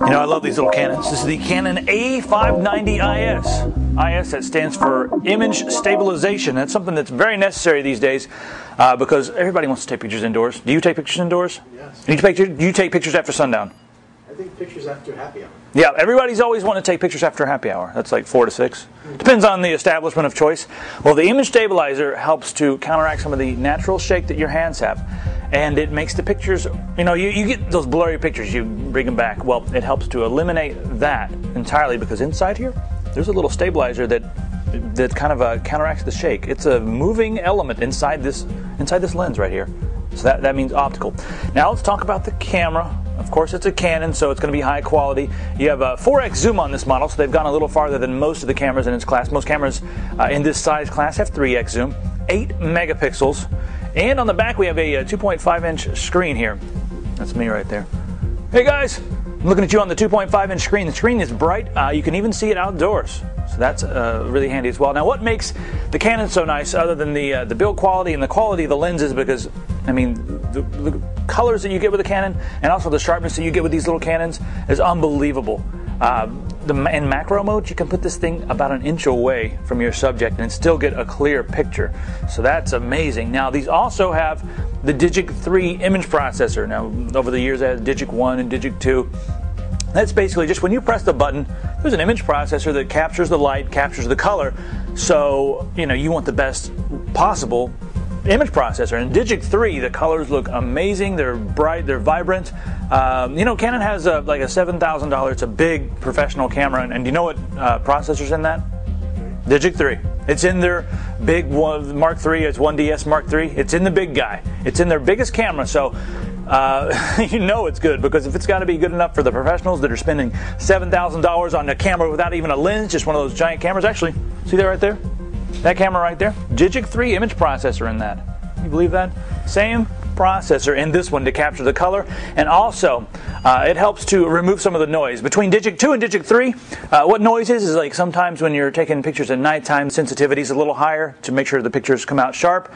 You know, I love these little Canons. This is the Canon A590 IS. That stands for image stabilization. That's something that's very necessary these days because everybody wants to take pictures indoors. Do you take pictures indoors? Yes. Do you take pictures after sundown? I take pictures after happy hour. Yeah, everybody's always wanting to take pictures after happy hour. That's like 4 to 6. Depends on the establishment of choice. Well, the image stabilizer helps to counteract some of the natural shake that your hands have. And it makes the pictures, you know, you get those blurry pictures, you bring them back. Well, it helps to eliminate that entirely because inside here, there's a little stabilizer that kind of counteracts the shake. It's a moving element inside this lens right here. So that means optical. Now let's talk about the camera. Of course, it's a Canon, so it's going to be high quality. You have a 4x zoom on this model, so they've gone a little farther than most of the cameras in its class. Most cameras in this size class have 3x zoom, 8 megapixels. And on the back, we have a 2.5-inch screen here. That's me right there. Hey guys, I'm looking at you on the 2.5-inch screen. The screen is bright. You can even see it outdoors. So that's really handy as well. Now, what makes the Canon so nice, other than the build quality and the quality of the lenses, because, I mean, the colors that you get with the Canon and also the sharpness that you get with these little Canons is unbelievable. In macro mode, you can put this thing about an inch away from your subject and still get a clear picture. So that's amazing. Now, these also have the Digic 3 image processor. Now, over the years, I had Digic 1 and Digic 2. That's basically just when you press the button, there's an image processor that captures the light, captures the color. So, you know, you want the best possible image processor. In Digic 3, the colors look amazing. They're bright, they're vibrant. You know, Canon has like a $7,000, it's a big professional camera. And do you know what processor's in that? Digic 3. It's in their big one, Mark III. It's 1DS Mark III. It's in the big guy. It's in their biggest camera. So you know it's good, because if it's got to be good enough for the professionals that are spending $7,000 on a camera without even a lens, just one of those giant cameras. Actually, see that right there? That camera right there? Digic 3 image processor in that. You believe that? Same processor in this one to capture the color, and also it helps to remove some of the noise. Between Digic 2 and Digic 3, what noise is like sometimes when you're taking pictures at nighttime, sensitivity is a little higher to make sure the pictures come out sharp,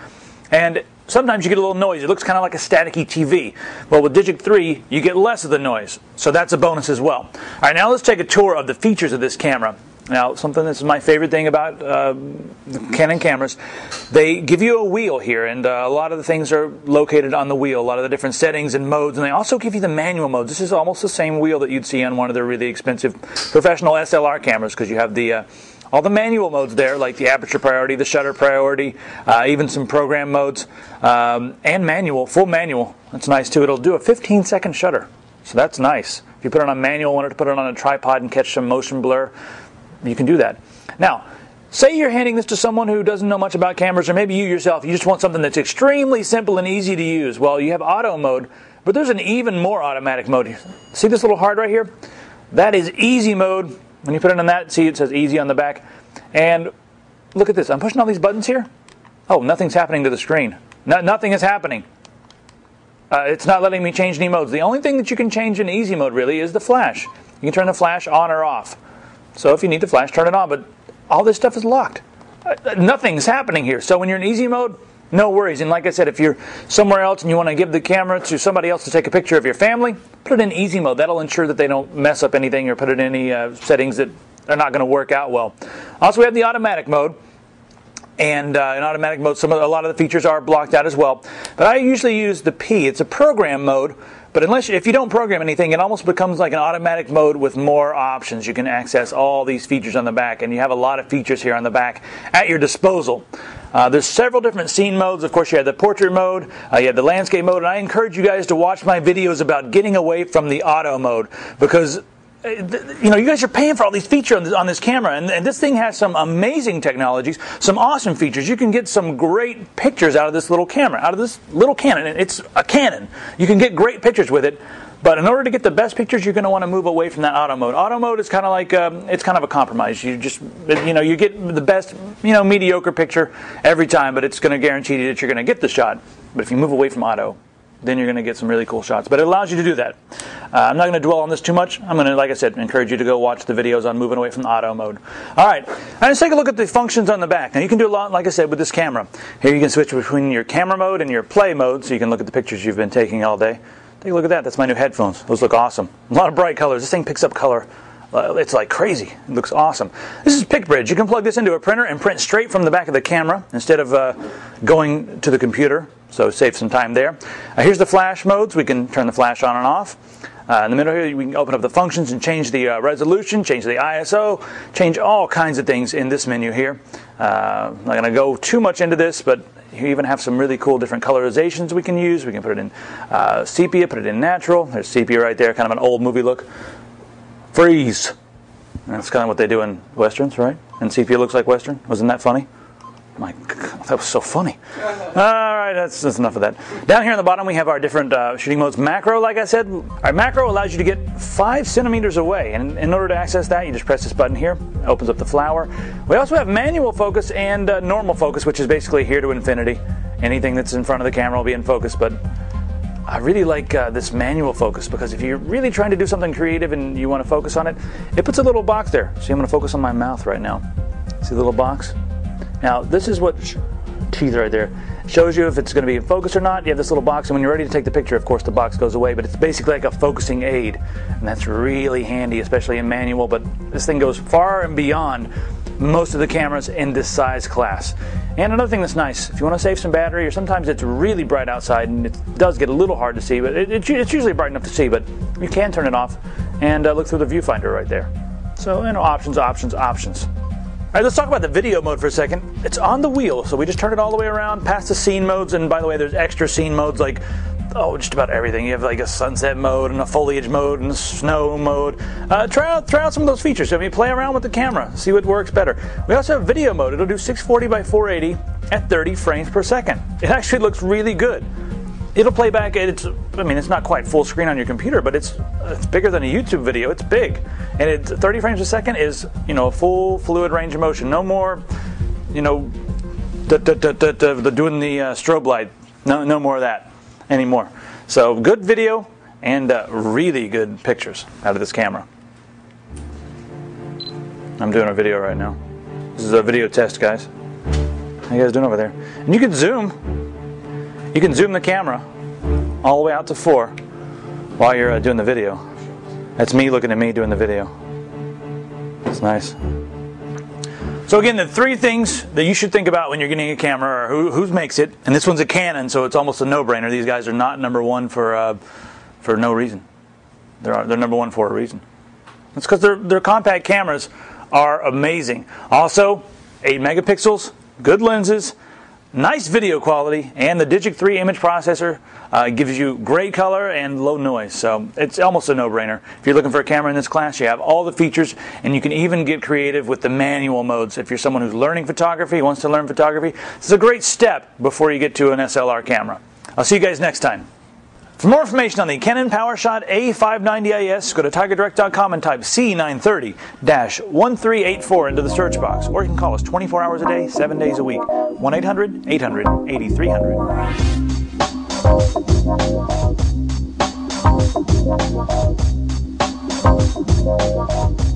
and sometimes you get a little noise. It looks kind of like a staticky TV. Well, with Digic 3, you get less of the noise, so that's a bonus as well. All right, now let's take a tour of the features of this camera. Now, something that's my favorite thing about Canon cameras, they give you a wheel here, and a lot of the things are located on the wheel, a lot of the different settings and modes, and they also give you the manual modes. This is almost the same wheel that you'd see on one of the really expensive professional SLR cameras, because you have the all the manual modes there, like the aperture priority, the shutter priority, even some program modes, and manual, full manual. That's nice too. It'll do a 15-second shutter, so that's nice. If you put it on manual, wanted to put it on a tripod and catch some motion blur, you can do that. Now, say you're handing this to someone who doesn't know much about cameras, or maybe you yourself, you just want something that's extremely simple and easy to use. Well, you have auto mode, but there's an even more automatic mode. See this little heart right here? That is easy mode. When you put it on that, see it says easy on the back. And look at this. I'm pushing all these buttons here. Oh, nothing's happening to the screen. Nothing is happening. It's not letting me change any modes. The only thing that you can change in easy mode really is the flash. You can turn the flash on or off. So if you need the flash, turn it on, but all this stuff is locked. Nothing's happening here. So when you're in easy mode, no worries. And like I said, if you're somewhere else and you want to give the camera to somebody else to take a picture of your family, put it in easy mode. That'll ensure that they don't mess up anything or put it in any settings that are not going to work out well. Also, we have the automatic mode. And in automatic mode, a lot of the features are blocked out as well. But I usually use the P. It's a program mode. But if you don't program anything, it almost becomes like an automatic mode with more options. You can access all these features on the back, and you have a lot of features here on the back at your disposal. There's several different scene modes. Of course, you have the portrait mode, you have the landscape mode, and I encourage you guys to watch my videos about getting away from the auto mode, because you know, you guys are paying for all these features on this camera, and this thing has some amazing technologies, some awesome features. You can get some great pictures out of this little camera, out of this little Canon. It's a Canon. You can get great pictures with it, but in order to get the best pictures, you're going to want to move away from that auto mode. Auto mode is kind of like it's kind of a compromise. You just, you know, you get the best, you know, mediocre picture every time, but it's going to guarantee you that you're going to get the shot. But if you move away from auto, then you're going to get some really cool shots. But it allows you to do that. I'm not going to dwell on this too much. I'm going to, like I said, encourage you to go watch the videos on moving away from auto mode. All right, now let's take a look at the functions on the back. Now you can do a lot, like I said, with this camera. Here you can switch between your camera mode and your play mode, so you can look at the pictures you've been taking all day. Take a look at that. That's my new headphones. Those look awesome. A lot of bright colors. This thing picks up color. It's like crazy. It looks awesome. This is PicBridge. You can plug this into a printer and print straight from the back of the camera instead of going to the computer. So save some time there. Here's the flash modes. We can turn the flash on and off. In the middle here, we can open up the functions and change the resolution, change the ISO, change all kinds of things in this menu here. I'm not going to go too much into this, but you even have some really cool different colorizations we can use. We can put it in sepia, put it in natural. There's sepia right there, kind of an old movie look. Freeze. That's kind of what they do in Westerns, right? And sepia looks like Western. Wasn't that funny? My God, that was so funny. All right, that's enough of that. Down here on the bottom, we have our different shooting modes. Macro, like I said, our macro allows you to get 5 centimeters away. And in order to access that, you just press this button here. It opens up the flower. We also have manual focus and normal focus, which is basically here to infinity. Anything that's in front of the camera will be in focus, but I really like this manual focus because if you're really trying to do something creative and you want to focus on it, it puts a little box there. See, I'm going to focus on my mouth right now. See the little box? Now, this is what teeth right there shows you if it's going to be in focus or not. You have this little box, and when you're ready to take the picture, of course, the box goes away, but it's basically like a focusing aid, and that's really handy, especially in manual, but this thing goes far and beyond most of the cameras in this size class. And another thing that's nice, if you want to save some battery, or sometimes it's really bright outside, and it does get a little hard to see, but it's usually bright enough to see, but you can turn it off and look through the viewfinder right there. So, options, options, options. All right, let's talk about the video mode for a second. It's on the wheel, so we just turn it all the way around past the scene modes. And by the way, there's extra scene modes like, just about everything. You have like a sunset mode and a foliage mode and a snow mode. Try out some of those features. So play around with the camera, see what works better. We also have video mode. It'll do 640 by 480 at 30 frames per second. It actually looks really good. It'll play back. It's not quite full screen on your computer, but it's bigger than a YouTube video. It's big, and it's 30 frames a second is a full fluid range of motion. No more, doing the strobe light. No more of that anymore. So good video and really good pictures out of this camera. I'm doing a video right now. This is a video test, guys. How you guys doing over there? And you can zoom. You can zoom the camera all the way out to 4 while you're doing the video. That's me looking at me doing the video. That's nice. So again, the 3 things that you should think about when you're getting a camera are who makes it, and this one's a Canon, so it's almost a no-brainer. These guys are not number 1 for no reason. They're number 1 for a reason. It's because their compact cameras are amazing. Also, 8 megapixels, good lenses, nice video quality, and the Digic 3 image processor gives you great color and low noise. So it's almost a no-brainer. If you're looking for a camera in this class, you have all the features, and you can even get creative with the manual modes. If you're someone who's learning photography, wants to learn photography, this is a great step before you get to an SLR camera. I'll see you guys next time. For more information on the Canon PowerShot A590IS, go to TigerDirect.com and type C930-1384 into the search box. Or you can call us 24 hours a day, 7 days a week. 1-800-800-8300.